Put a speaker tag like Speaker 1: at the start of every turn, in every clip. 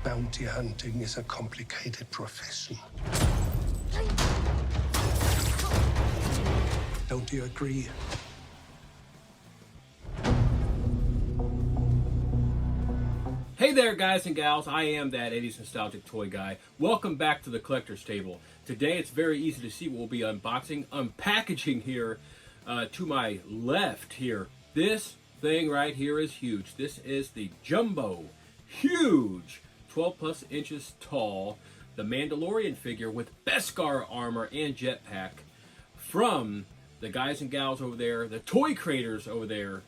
Speaker 1: Bounty hunting is a complicated profession. Don't you agree?
Speaker 2: Hey there, guys and gals. I am that 80s nostalgic toy guy. Welcome back to the collector's table. Today it's very easy to see what we'll be unboxing, unpackaging here. To my left here, this thing right here is huge. This is the jumbo, huge, 12 plus inches tall, the Mandalorian figure with Beskar armor and jetpack from the guys and gals over there, the toy creators over there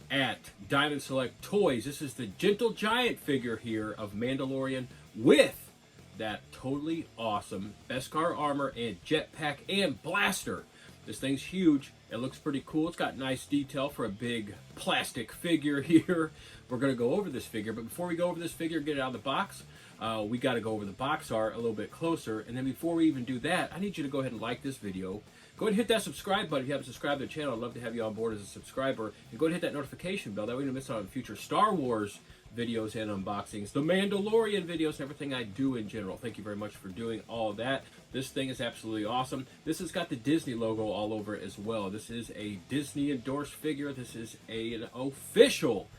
Speaker 2: at Diamond Select Toys. This is the Gentle Giant figure here of Mandalorian with that totally awesome Beskar armor and jetpack and blaster. This thing's huge. It looks pretty cool. It's got nice detail for a big plastic figure here. We're going to go over this figure, but before we go over this figure, get it out of the box, we got to go over the box art a little bit closer. And then before we even do that, I need you to go ahead and like this video. Go ahead and hit that subscribe button if you haven't subscribed to the channel. I'd love to have you on board as a subscriber. And go ahead and hit that notification bell. That way you don't miss out on future Star Wars videos and unboxings, the Mandalorian videos, and everything I do in general. Thank you very much for doing all of that. This thing is absolutely awesome. This has got the Disney logo all over it as well. This is a Disney endorsed figure. This is an official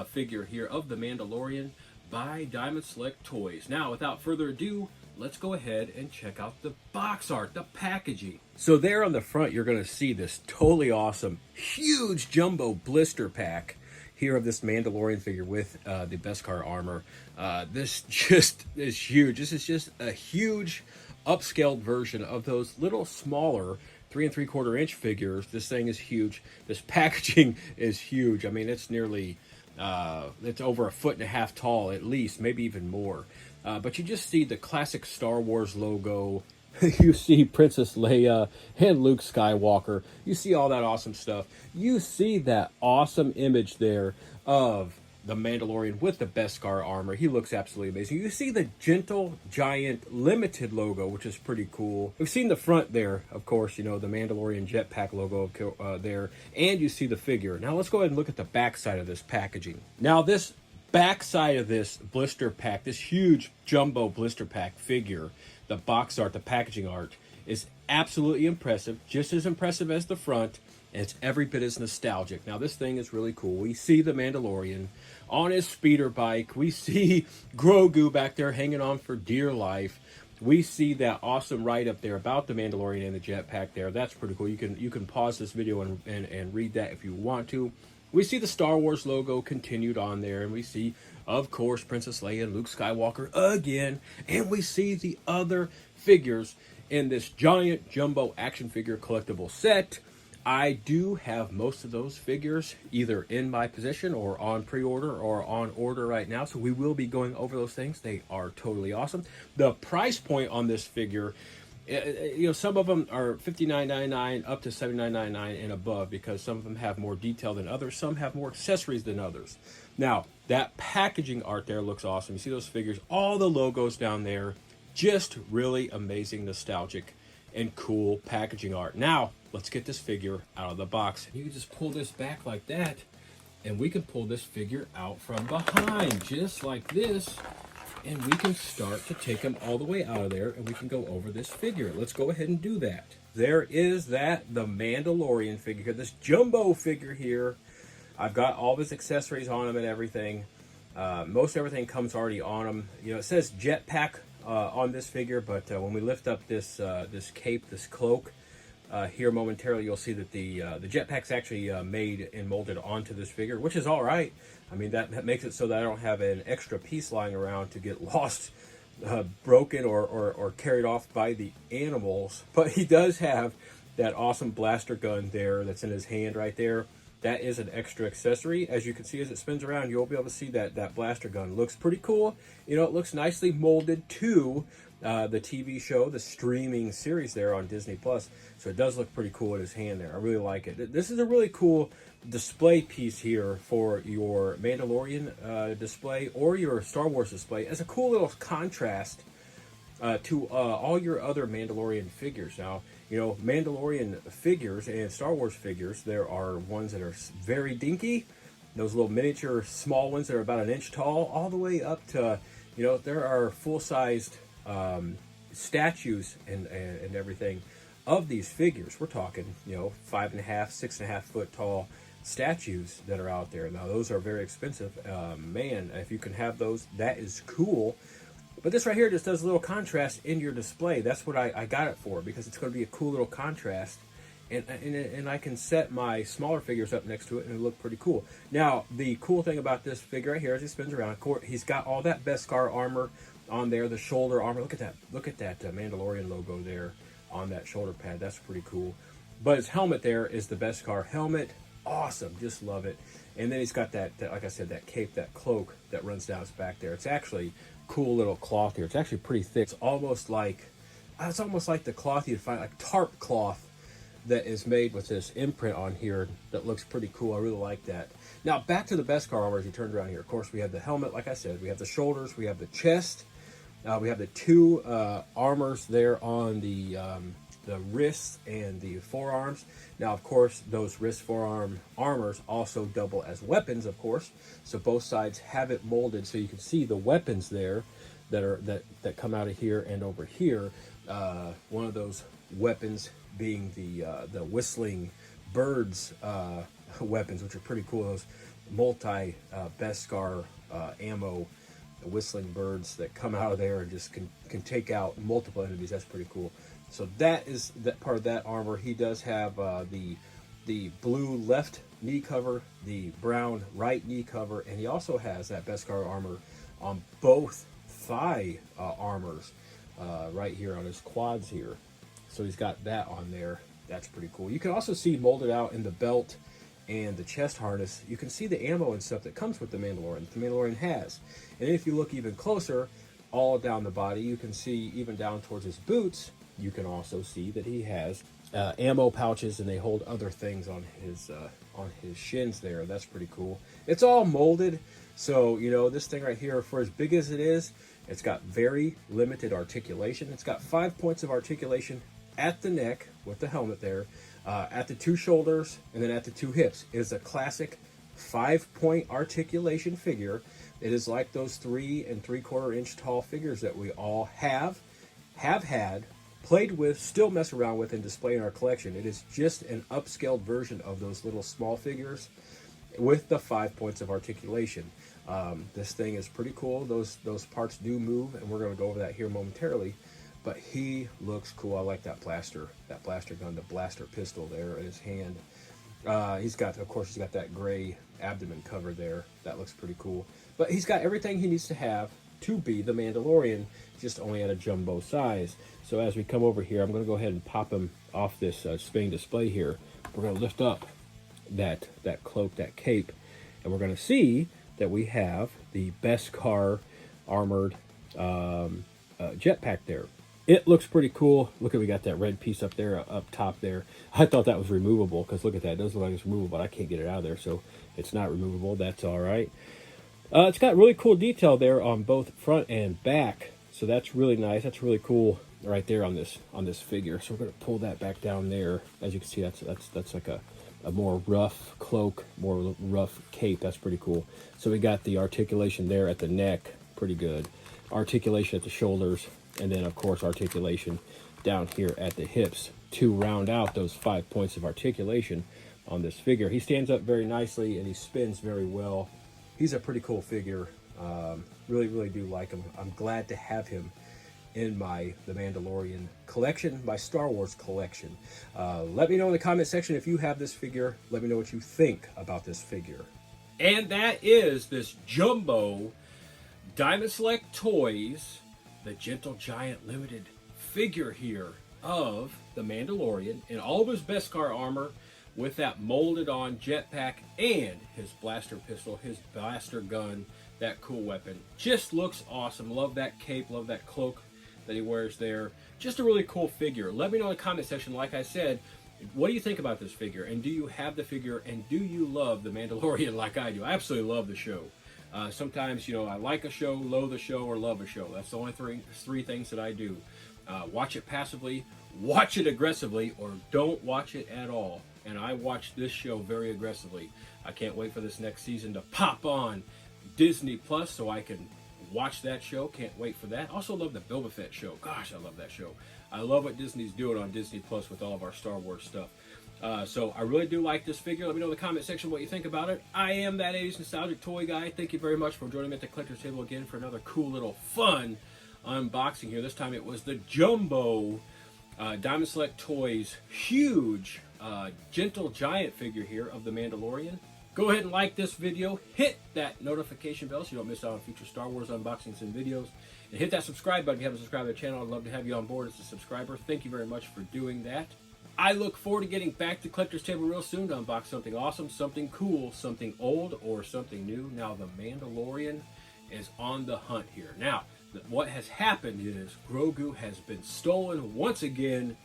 Speaker 2: figure here of the Mandalorian by Diamond Select Toys. Now, without further ado, let's go ahead and check out the box art, the packaging. So there on the front, you're going to see this totally awesome, huge jumbo blister pack here of this Mandalorian figure with the Beskar armor. This just is huge. This is just a huge upscaled version of those little smaller 3 3/4 inch figures. This thing is huge. This packaging is huge. I mean, it's nearly, it's over 1.5 feet tall at least, maybe even more. But you just see the classic Star Wars logo. You see Princess Leia and Luke Skywalker. You see all that awesome stuff. You see that awesome image there of the Mandalorian with the Beskar armor. He looks absolutely amazing. You see the Gentle Giant Limited logo, which is pretty cool. We've seen the front there, of course, you know, the Mandalorian jetpack logo there. And you see the figure. Now let's go ahead and look at the back side of this packaging. Now this back side of this blister pack, this huge jumbo blister pack figure, the box art, the packaging art, is absolutely impressive, just as impressive as the front, and it's every bit as nostalgic. Now, this thing is really cool. We see the Mandalorian on his speeder bike. We see Grogu back there hanging on for dear life. We see that awesome write-up there about the Mandalorian and the jetpack there. That's pretty cool. You can pause this video and read that if you want to. We see the Star Wars logo continued on there, and we see, of course, Princess Leia and Luke Skywalker again, and we see the other figures in this giant jumbo action figure collectible set. I do have most of those figures either in my possession or on pre-order or on order right now, so we will be going over those things. They are totally awesome. The price point on this figure, you know, some of them are $59.99 up to $79.99 and above, because some of them have more detail than others. Some have more accessories than others. Now, that packaging art there looks awesome. You see those figures, all the logos down there, just really amazing, nostalgic, and cool packaging art. Now, let's get this figure out of the box. You can just pull this back like that, and we can pull this figure out from behind, just like this. And we can start to take them all the way out of there, and we can go over this figure. Let's go ahead and do that. There is the Mandalorian figure, this jumbo figure here. I've got all of his accessories on him and everything. Most everything comes already on him. You know, it says jetpack on this figure, but when we lift up this this cape, this cloak, here momentarily, you'll see that the jetpack's actually made and molded onto this figure, which is all right. I mean, that makes it so that I don't have an extra piece lying around to get lost, broken, or carried off by the animals. But he does have that awesome blaster gun there that's in his hand right there. That is an extra accessory. As you can see, as it spins around, you'll be able to see that blaster gun. Looks pretty cool. You know, it looks nicely molded to the TV show, the streaming series there on Disney Plus. So it does look pretty cool in his hand there. I really like it. This is a really cool display piece here for your Mandalorian display or your Star Wars display as a cool little contrast to all your other Mandalorian figures. Now, you know, Mandalorian figures and Star Wars figures, there are ones that are very dinky, those little miniature small ones that are about 1 inch tall, all the way up to, You know, there are full-sized statues and everything of these figures. We're talking, you know, 5.5, 6.5 foot tall statues that are out there. Now, those are very expensive. Man, if you can have those, that is cool. But this right here just does a little contrast in your display. That's what I got it for, because it's going to be a cool little contrast. And I can set my smaller figures up next to it, and it look pretty cool. Now, the cool thing about this figure right here, as he spins around, of course, he's got all that Beskar armor on there, the shoulder armor. Look at that. Look at that Mandalorian logo there on that shoulder pad. That's pretty cool. But his helmet there is the Beskar helmet. Awesome. Just love it. And then he's got that, like I said, that cape, that cloak that runs down his back there. It's actually cool little cloth here. It's actually pretty thick. It's almost like the cloth you'd find, like tarp cloth, that is made with this imprint on here that looks pretty cool. I really like that. Now, back to the Beskar armor as you turned around here. Of course, we have the helmet, like I said. We have the shoulders. We have the chest. We have the two armors there on the wrists and the forearms. Now, of course, those wrist forearm armors also double as weapons, of course. So both sides have it molded so you can see the weapons there that come out of here and over here. One of those weapons being the whistling birds weapons, which are pretty cool. Those multi Beskar ammo whistling birds that come out of there and just can take out multiple enemies. That's pretty cool. So that is that part of that armor. He does have the blue left knee cover, the brown right knee cover, and he also has that Beskar armor on both thigh armors right here on his quads here. So he's got that on there. That's pretty cool. You can also see molded out in the belt and the chest harness. You can see the ammo and stuff that comes with the Mandalorian. The Mandalorian has. And if you look even closer, all down the body, you can see even down towards his boots, you can also see that he has ammo pouches, and they hold other things on his shins there. That's pretty cool. It's all molded. So, you know, this thing right here, for as big as it is, it's got very limited articulation. It's got 5 points of articulation at the neck with the helmet there, at the two shoulders, and then at the two hips. It is a classic 5-point articulation figure. It is like those 3 3/4 inch tall figures that we all have had, played with, still mess around with, and display in our collection. It is just an upscaled version of those little small figures with the 5 points of articulation. This thing is pretty cool. Those parts do move, and we're going to go over that here momentarily. But he looks cool. I like that blaster gun, the blaster pistol there in his hand. He's got that gray abdomen cover there. That looks pretty cool. But he's got everything he needs to have to be the Mandalorian, just only at a jumbo size. So as we come over here, I'm going to go ahead and pop him off this spinning display here. We're going to lift up that cloak, that cape, and we're going to see that we have the Beskar armored jetpack there. It looks pretty cool. Look at, we got that red piece up there, up top there. I thought that was removable, because look at that. It does look like it's removable, but I can't get it out of there, so it's not removable. That's all right. It's got really cool detail there on both front and back, so that's really nice. That's really cool right there on this figure. So we're going to pull that back down there. As you can see, that's like a more rough cloak, more rough cape. That's pretty cool. So we got the articulation there at the neck, pretty good. Articulation at the shoulders, and then of course articulation down here at the hips to round out those 5 points of articulation on this figure. He stands up very nicely, and he spins very well. He's a pretty cool figure. Really do like him. I'm glad to have him in the Mandalorian collection, my Star Wars collection. Let me know in the comment section if you have this figure. Let me know what you think about this figure. And that is this jumbo Diamond Select Toys, the Gentle Giant limited figure here of the Mandalorian in all of his Beskar armor, with that molded on jetpack and his blaster pistol, his blaster gun, that cool weapon. Just looks awesome. Love that cape, love that cloak that he wears there. Just a really cool figure. Let me know in the comment section, like I said, what do you think about this figure? And do you have the figure? And do you love the Mandalorian like I do? I absolutely love the show. Sometimes, you know, I like a show, loathe a show, or love a show. That's the only three things that I do. Watch it passively, watch it aggressively, or don't watch it at all. And I watch this show very aggressively. I can't wait for this next season to pop on Disney Plus so I can watch that show. Can't wait for that. Also love the Boba Fett show. Gosh, I love that show. I love what Disney's doing on Disney Plus with all of our Star Wars stuff. So I really do like this figure. Let me know in the comment section what you think about it. I am that 80s nostalgic toy guy. Thank you very much for joining me at the collector's table again for another cool little fun unboxing here. This time it was the Jumbo Diamond Select Toys huge gentle giant figure here of the Mandalorian. Go ahead and like this video. Hit that notification bell so you don't miss out on future Star Wars unboxings and videos. And hit that subscribe button if you haven't subscribed to the channel. I'd love to have you on board as a subscriber. Thank you very much for doing that. I look forward to getting back to Collector's Table real soon to unbox something awesome, something cool, something old, or something new. Now, the Mandalorian is on the hunt here. Now, what has happened is Grogu has been stolen once again,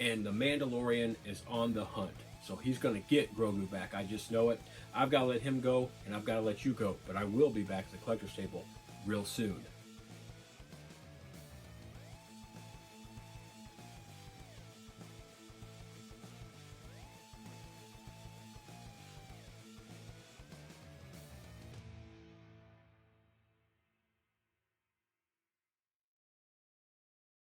Speaker 2: and the Mandalorian is on the hunt. So he's going to get Grogu back. I just know it. I've got to let him go, and I've got to let you go. But I will be back at the Collector's Table real soon.